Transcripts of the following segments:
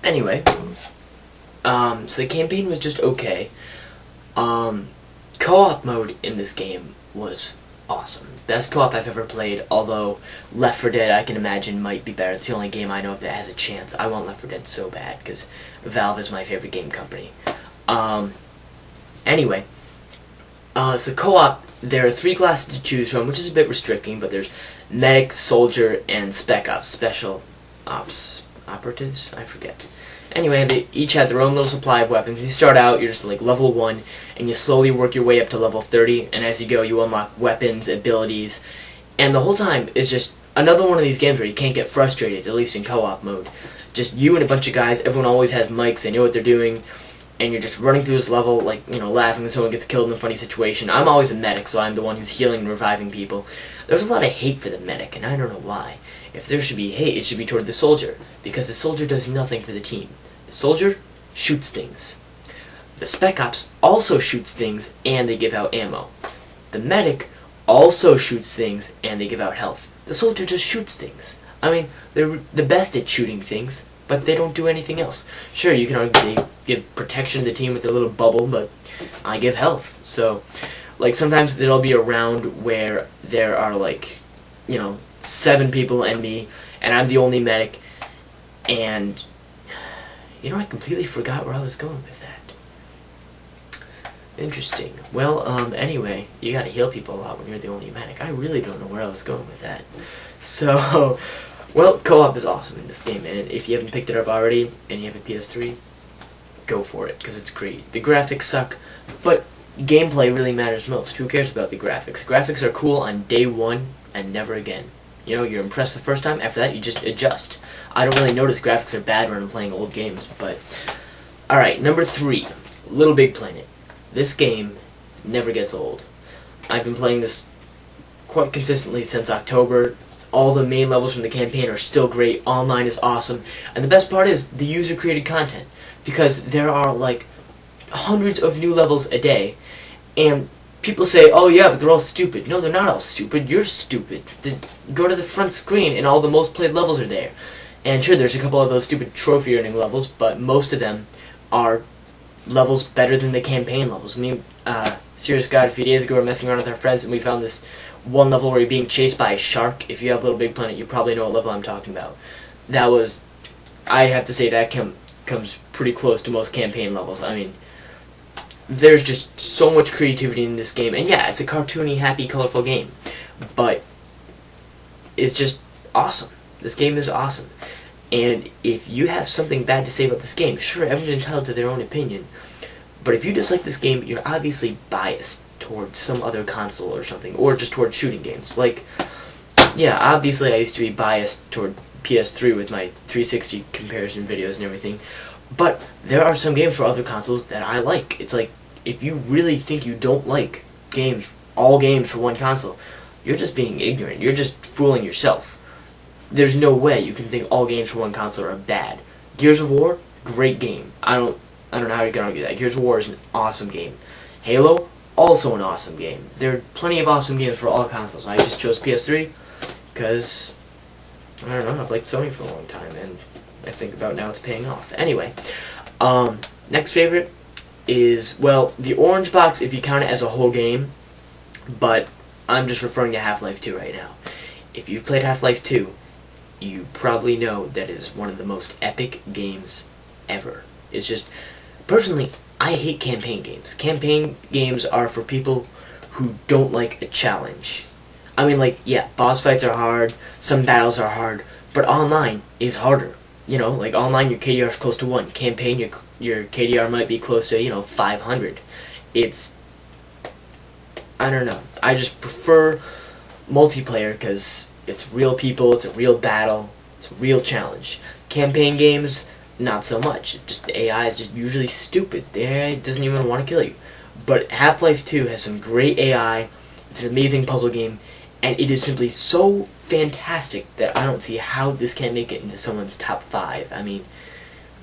Anyway, so the campaign was just okay. Co-op mode in this game was awesome. Best co-op I've ever played, although Left 4 Dead I can imagine might be better. It's the only game I know of that has a chance. I want Left 4 Dead so bad, because Valve is my favorite game company. Anyway, so co-op, there are 3 classes to choose from, which is a bit restricting, but there's Medic, Soldier, and Spec Ops, Special Ops Operatives? I forget. Anyway, they each have their own little supply of weapons. You start out, you're just like level 1, and you slowly work your way up to level 30, and as you go, you unlock weapons, abilities, and the whole time is just another one of these games where you can't get frustrated, at least in co-op mode. Just you and a bunch of guys, everyone always has mics, they know what they're doing, and you're just running through this level, like, you know, laughing when someone gets killed in a funny situation. I'm always a medic, so I'm the one who's healing and reviving people. There's a lot of hate for the medic, and I don't know why. If there should be hate, it should be toward the soldier, because the soldier does nothing for the team. The soldier shoots things. The Spec Ops also shoots things, and they give out ammo. The medic also shoots things, and they give out health. The soldier just shoots things. I mean, they're the best at shooting things, but they don't do anything else. Sure, you can argue they give protection to the team with their little bubble, but I give health. So, like, sometimes there'll be a round where there are, like, you know, 7 people and me, and I'm the only medic, and you know, I completely forgot where I was going with that. Interesting. Well, anyway, you gotta heal people a lot when you're the only medic. I really don't know where I was going with that. So, well, co-op is awesome in this game, and if you haven't picked it up already, and you have a PS3, go for it, because it's great. The graphics suck, but gameplay really matters most. Who cares about the graphics? Graphics are cool on day 1, and never again. You know, you're impressed the first time, after that you just adjust. I don't really notice graphics are bad when I'm playing old games, but... Alright, number 3, Little Big Planet. This game never gets old. I've been playing this quite consistently since October. All the main levels from the campaign are still great, online is awesome, and the best part is the user-created content, because there are, like, hundreds of new levels a day, and people say, oh yeah, but they're all stupid. No, they're not all stupid. You're stupid. Go to the front screen and all the most played levels are there. And sure, there's a couple of those stupid trophy earning levels, but most of them are levels better than the campaign levels. I mean, Serious God, a few days ago we were messing around with our friends and we found this one level where you're being chased by a shark. If you have Little Big Planet, you probably know what level I'm talking about. That was, I have to say, that comes pretty close to most campaign levels. I mean, there's just so much creativity in this game, and yeah, it's a cartoony, happy, colorful game, but it's just awesome. This game is awesome, and if you have something bad to say about this game, sure, everyone's entitled to their own opinion, but if you dislike this game, you're obviously biased towards some other console or something, or just towards shooting games. Like, yeah, obviously I used to be biased toward PS3 with my 360 comparison videos and everything, but there are some games for other consoles that I like. It's like, if you really think you don't like games, all games for one console, you're just being ignorant. You're just fooling yourself. There's no way you can think all games for one console are bad. Gears of War, great game. I don't know how you can argue that. Gears of War is an awesome game. Halo, also an awesome game. There are plenty of awesome games for all consoles. I just chose PS3 because, I don't know, I've liked Sony for a long time, and I think about now it's paying off. Anyway, next favorite is, well, the Orange Box if you count it as a whole game, but I'm just referring to Half-Life 2 right now. If you've played Half-Life 2, you probably know that it is one of the most epic games ever. It's just, personally, I hate campaign games. Campaign games are for people who don't like a challenge. I mean, like, yeah, boss fights are hard, some battles are hard, but online is harder. You know, like online your KDR is close to 1. Campaign, your KDR might be close to, you know, 500. It's, I don't know. I just prefer multiplayer because it's real people, it's a real battle, it's a real challenge. Campaign games, not so much. Just the AI is just usually stupid. The AI doesn't even want to kill you. But Half-Life 2 has some great AI. It's an amazing puzzle game, and it is simply so fantastic that I don't see how this can't make it into someone's top 5. I mean,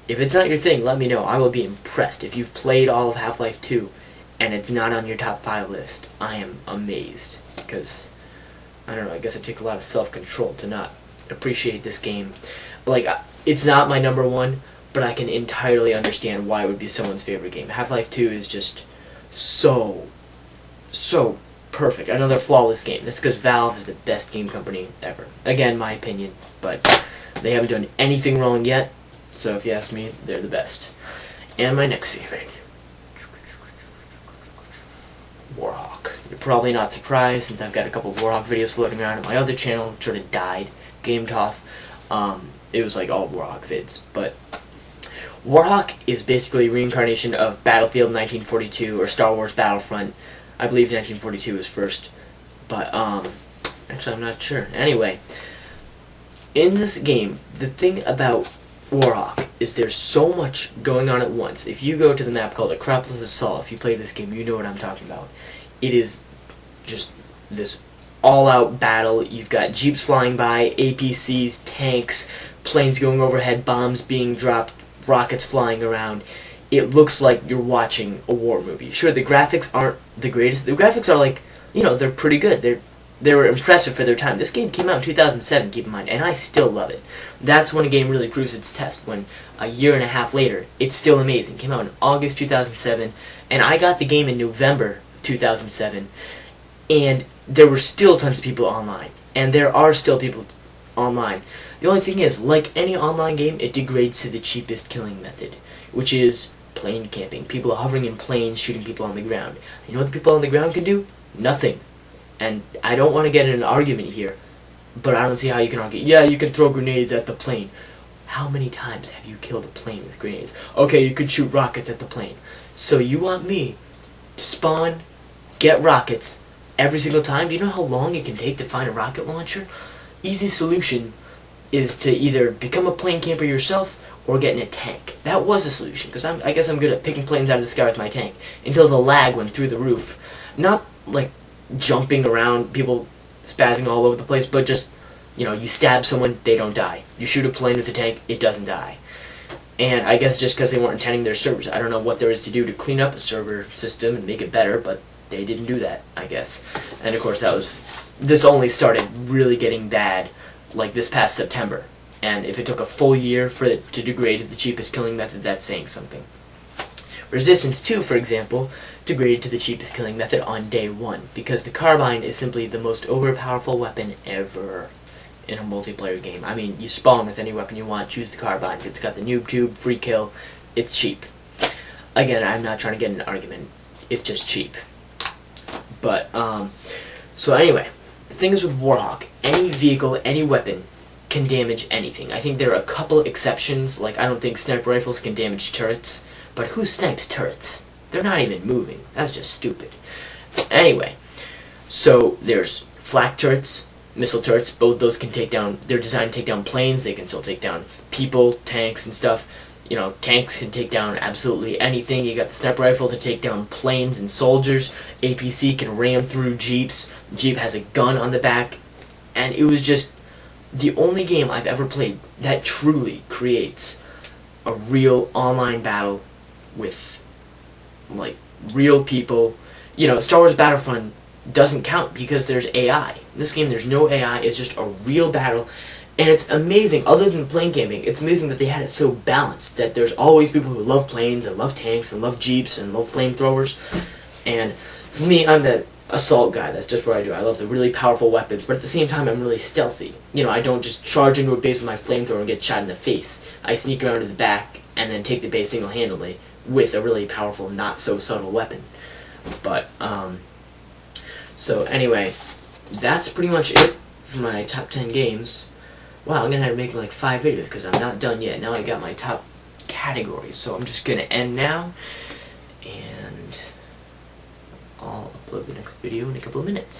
if it's not your thing, let me know. I will be impressed. If you've played all of Half-Life 2 and it's not on your top 5 list, I am amazed. Because, I don't know, I guess it takes a lot of self-control to not appreciate this game. Like, it's not my number 1, but I can entirely understand why it would be someone's favorite game. Half-Life 2 is just so perfect. Another flawless game. That's because Valve is the best game company ever. Again, my opinion, but they haven't done anything wrong yet, so if you ask me, they're the best. And my next favorite, Warhawk. You're probably not surprised since I've got a couple of Warhawk videos floating around on my other channel, which sort of died, GameToth. It was like all Warhawk vids, but Warhawk is basically a reincarnation of Battlefield 1942 or Star Wars Battlefront. I believe 1942 was first, but actually I'm not sure. Anyway, in this game, the thing about Warhawk is there's so much going on at once. If you go to the map called Acropolis Assault, if you play this game, you know what I'm talking about. It is just this all-out battle. You've got jeeps flying by, APCs, tanks, planes going overhead, bombs being dropped, rockets flying around. It looks like you're watching a war movie. Sure, the graphics aren't the greatest. The graphics are like, you know, they're pretty good. They were impressive for their time. This game came out in 2007, keep in mind, and I still love it. That's when a game really proves its test, when a year and a half later, it's still amazing. It came out in August 2007, and I got the game in November 2007, and there were still tons of people online, and there are still people online. The only thing is, like any online game, it degrades to the cheapest killing method, which is plane camping. People hovering in planes, shooting people on the ground. You know what the people on the ground can do? Nothing. And I don't want to get in an argument here, but I don't see how you can argue. Yeah, you can throw grenades at the plane. How many times have you killed a plane with grenades? Okay, you could shoot rockets at the plane. So you want me to spawn, get rockets every single time? Do you know how long it can take to find a rocket launcher? Easy solution is to either become a plane camper yourself or get in a tank. That was a solution, because I guess I'm good at picking planes out of the sky with my tank, until the lag went through the roof. Not like jumping around, people spazzing all over the place, but just, you know, you stab someone, they don't die. You shoot a plane with a tank, it doesn't die. And I guess just because they weren't intending their servers. I don't know what there is to do to clean up a server system and make it better, but they didn't do that, I guess. And of course this only started really getting bad like this past September. And if it took a full year for it to degrade to the cheapest killing method, that's saying something. Resistance 2, for example, degraded to the cheapest killing method on day 1, because the carbine is simply the most overpowerful weapon ever in a multiplayer game. I mean, you spawn with any weapon you want, choose the carbine. It's got the noob tube, free kill, it's cheap. Again, I'm not trying to get in an argument, it's just cheap. But, so anyway, the thing is with Warhawk, any vehicle, any weapon can damage anything. I think there are a couple exceptions, like I don't think sniper rifles can damage turrets, but who snipes turrets? They're not even moving. That's just stupid. Anyway, so there's flak turrets, missile turrets. Both those can take down, they're designed to take down planes. They can still take down people, tanks, and stuff. You know, tanks can take down absolutely anything. You got the sniper rifle to take down planes and soldiers. APC can ram through jeeps. Jeep has a gun on the back. And it was just the only game I've ever played that truly creates a real online battle with, like, real people. You know, Star Wars Battlefront doesn't count because there's AI. In this game, there's no AI. It's just a real battle. And it's amazing, other than plane camping, it's amazing that they had it so balanced, that there's always people who love planes and love tanks and love jeeps and love flamethrowers. And for me, I'm the assault guy. That's just what I do. I love the really powerful weapons, but at the same time, I'm really stealthy. You know, I don't just charge into a base with my flamethrower and get shot in the face. I sneak around to the back and then take the base single-handedly with a really powerful, not-so-subtle weapon. But, so anyway, that's pretty much it for my top 10 games. Wow, I'm going to have to make like 5 videos because I'm not done yet. Now I got my top categories, so I'm just going to end now, and I'll upload the next video in a couple of minutes.